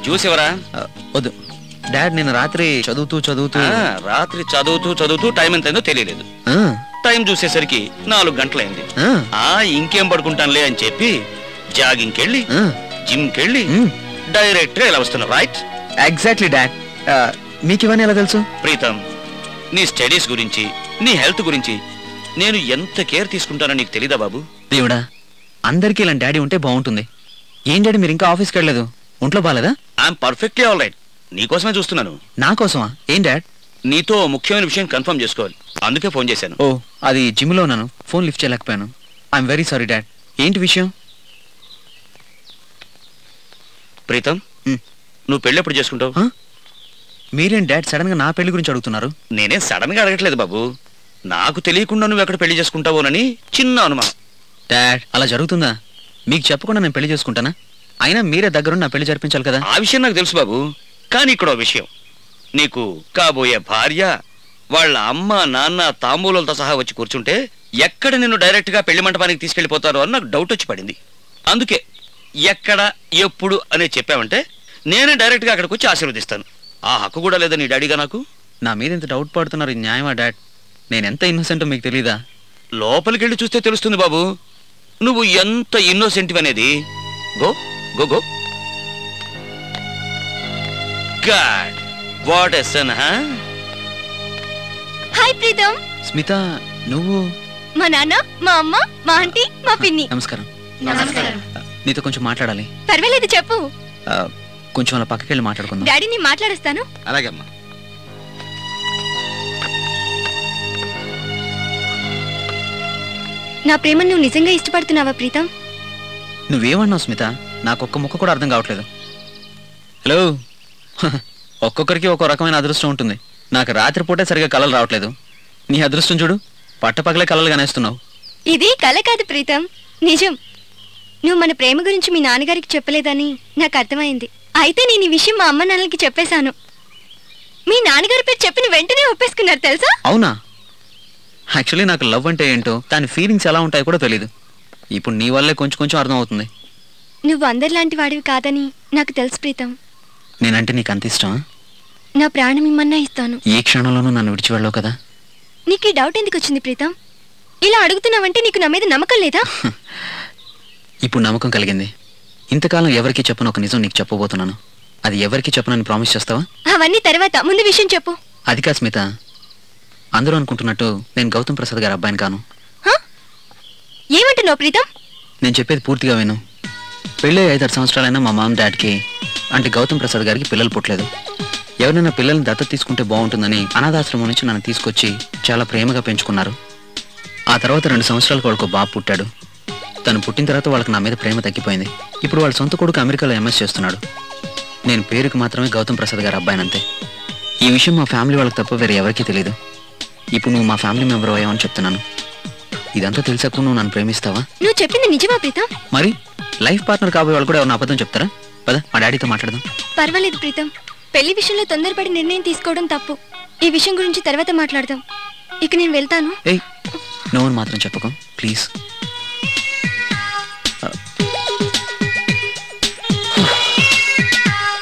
Juice ఎవరా? వద్దు dad, నేను రాత్రి చదువుతూ టైం ఎంతైందో తెలియలేదు. టైం చూసేసరికి 4 గంటలైంది. ఇంకేం పడుకుంటానులే అని చెప్పి జాగింగ్ కెళ్ళి జిమ్ కెళ్ళి డైరెక్ట్ గా ఇలా వస్తున్నా. రైట్? Exactly dad. మీకు ఇవన్నీ ఎలా తెలుసు? ప్రీతం, నీ స్టడీస్ గురించి, నీ హెల్త్ గురించి నేను ఎంత కేర్ తీసుకుంటానో నీకు తెలీదా బాబు? దేవుడా, అందరికీ ఇలాంటి డాడీ ఉంటే బాగుంటుంది. ఏం డాడీ మీరు ఇంకా ఆఫీస్కి వెళ్ళలేదు? ఒంట్లో బాలేదా? I'm perfectly all right. నీకోసమే చూస్తున్నాను. నా కోసమా? ఏం డాడ్? నీతో ముఖ్యమైన విషయం కన్ఫర్మ్ చేసుకోవాలి, అందుకే ఫోన్ చేశాను. ఓ, అది జిమ్ లో ఉన్నాను, ఫోన్ లిఫ్ట్ చేయలేకపోయాను. I'm very sorry dad. ఏంటి విషయం? ప్రీతం, నువ్వు పెళ్ళి ఎప్పుడు చేసుకుంటావు? మీరేం డాడ్ సడన్ గా నా పెళ్లి గురించి అడుగుతున్నారు? నేనేం సడన్ గా అడగట్లేదు బాబు. నాకు తెలియకుండా నువ్వు ఎక్కడ పెళ్లి చేసుకుంటావోనని చిన్న అనుమానం. డాడ్, అలా జరుగుతుందా? మీకు చెప్పకుండా నేను పెళ్లి చేసుకుంటానా? అయినా మీరే దగ్గరుండి నా పెళ్లి జరిపించాలి కదా. ఆ విషయం నాకు తెలుసు బాబు, కానీ ఇక్కడ విషయం, నీకు కాబోయే భార్య వాళ్ళ అమ్మ నాన్న తాంబూలతో సహా వచ్చి కూర్చుంటే ఎక్కడ నిన్ను డైరెక్ట్ గా పెళ్లి మంటపానికి తీసుకెళ్లిపోతారో అని నాకు డౌట్ వచ్చి పడింది. అందుకే ఎక్కడ ఎప్పుడు అనే చెప్పావంటే నేనే డైరెక్ట్ గా అక్కడికి వచ్చి ఆశీర్వదిస్తాను. ఆ హక్కు కూడా లేదా నీ డాడీగా నాకు? నా మీద ఇంత డౌట్ పడుతున్నారు, న్యాయమా డాడ్? నేనెంత ఇన్నోసెంటో మీకు తెలీదా? లోపలికి వెళ్ళి చూస్తే తెలుస్తుంది బాబు నువ్వు ఎంత ఇన్నోసెంట్ అనేది. Go go go. God, what a son. Hi Preetam. Smitha, నువ్వు? మా నాన్న, మా అమ్మ, మా ఆంటీ, మా పిన్ని. నమస్కారం. నమస్కారం. నీతో కొంచెం మాట్లాడాలి. పర్వాలేదు, చెప్పు. కొంచెం అలా పక్కకి వెళ్ళి మాట్లాడుకుందాం. డాడీని మాట్లాడేస్తాను. అలాగే అమ్మా. నా ప్రేమను నువ్వు నిజంగా ఇష్టపడుతున్నావా ప్రీతం? నువ్వేమన్నావు స్మిత? నాకు ఒక్క ముక్క కూడా అర్థం కావట్లేదు. హలో, ఒక్కొక్కరికి ఒక్కో రకమైన అదృష్టం ఉంటుంది. నాకు రాత్రిపూటే సరిగా కలలు రావట్లేదు. నీ అదృష్టం చూడు, పట్టపగలే కలలు కనేస్తున్నావు. ఇది కల కాదు ప్రీతం, నిజం. నువ్వు మన ప్రేమ గురించి మీ నాన్నగారికి చెప్పలేదని నాకు అర్థమైంది. అయితే నేను ఈ విషయం మా అమ్మ నాన్నలకి చెప్పేశాను. మీ నాన్నగారి పేరు చెప్పిన వెంటనే ఒప్పేసుకున్నారు తెలుసా? అవునా? యాక్చువల్లీ నాకు లవ్ అంటే ఏంటో, దాని ఫీలింగ్స్ ఎలా ఉంటాయో కూడా తెలీదు. ఇప్పుడు నీ వల్లే కొంచెం కొంచెం అర్థం అవుతుంది. నువ్వు అందరిలాంటి వాడివి కాదని నాకు తెలుసు ప్రీతం. నేనంటే నీకు అంత ఇష్టమా? నా ప్రాణం ఇమ్మన్నా ఇస్తాను. ఏ క్షణంలోనూ నన్ను విడిచి వెళ్ళవు కదా. నీకు ఈ డౌట్ ఎందుకు వచ్చింది ప్రీతం? ఇలా అడుగుతున్నావంటే నీకు నా మీద నమ్మకం లేదా? ఇప్పుడు నమ్మకం కలిగింది. ఇంతకాలం ఎవరికి చెప్పను ఒక నిజం నీకు చెప్పబోతున్నాను. అది ఎవరికి చెప్పనని ప్రామిస్ చేస్తావా? అవన్నీ తర్వాత, ముందు విషయం చెప్పు. అది కా స్మిత, అందరూ అనుకుంటున్నట్టు నేను గౌతమ్ ప్రసాద్ గారి అబ్బాయిని కాను. ఏమంటున్నావు ప్రీతం? నేను చెప్పేది పూర్తిగా విను. పెళ్ళి 5-6 సంవత్సరాలైనా మా మామ డాడ్కి అంటే గౌతమ్ ప్రసాద్ గారికి పిల్లలు పుట్టలేదు. ఎవరైనా పిల్లల్ని దత్తత తీసుకుంటే బాగుంటుందని అనాథాశ్రమం నుంచి నన్ను తీసుకొచ్చి చాలా ప్రేమగా పెంచుకున్నారు. ఆ తర్వాత 2 సంవత్సరాలకు వాళ్ళకు బాబు పుట్టాడు. తను పుట్టిన తర్వాత వాళ్ళకి నా మీద ప్రేమ తగ్గిపోయింది. ఇప్పుడు వాళ్ళ సొంత కొడుకు అమెరికాలో ఎంఎస్ చేస్తున్నాడు. నేను పేరుకి మాత్రమే గౌతమ్ ప్రసాద్ గారి అబ్బాయినంతే. ఈ విషయం మా ఫ్యామిలీ వాళ్ళకి తప్ప వేరే ఎవరికీ తెలియదు. ఇప్పుడు నువ్వు మా ఫ్యామిలీ మెంబర్ అయ్యావని చెప్తున్నాను. ఇదంతా తెలిసాక నువ్వు నన్ను ప్రేమిస్తావా? నువ్వు చెప్పింది నిజమా ప్రీతం? మరి లైఫ్ పార్ట్నర్ కాబోయే వాళ్ళు కూడా ఎవరిని అబద్ధం చెప్తారా? పద, మా డాడీతో మాట్లాడదాం. పర్వాలేదు ప్రీతం, పెళ్లి విషయంలో తొందరపడి నిర్ణయం తీసుకోవడం తప్పు. ఈ విషయం గురించి తర్వాత మాట్లాడదాం. ఇక నేను వెళ్తాను. ఏయ్, నువ్వు మాత్రం చెప్పకు ప్లీజ్.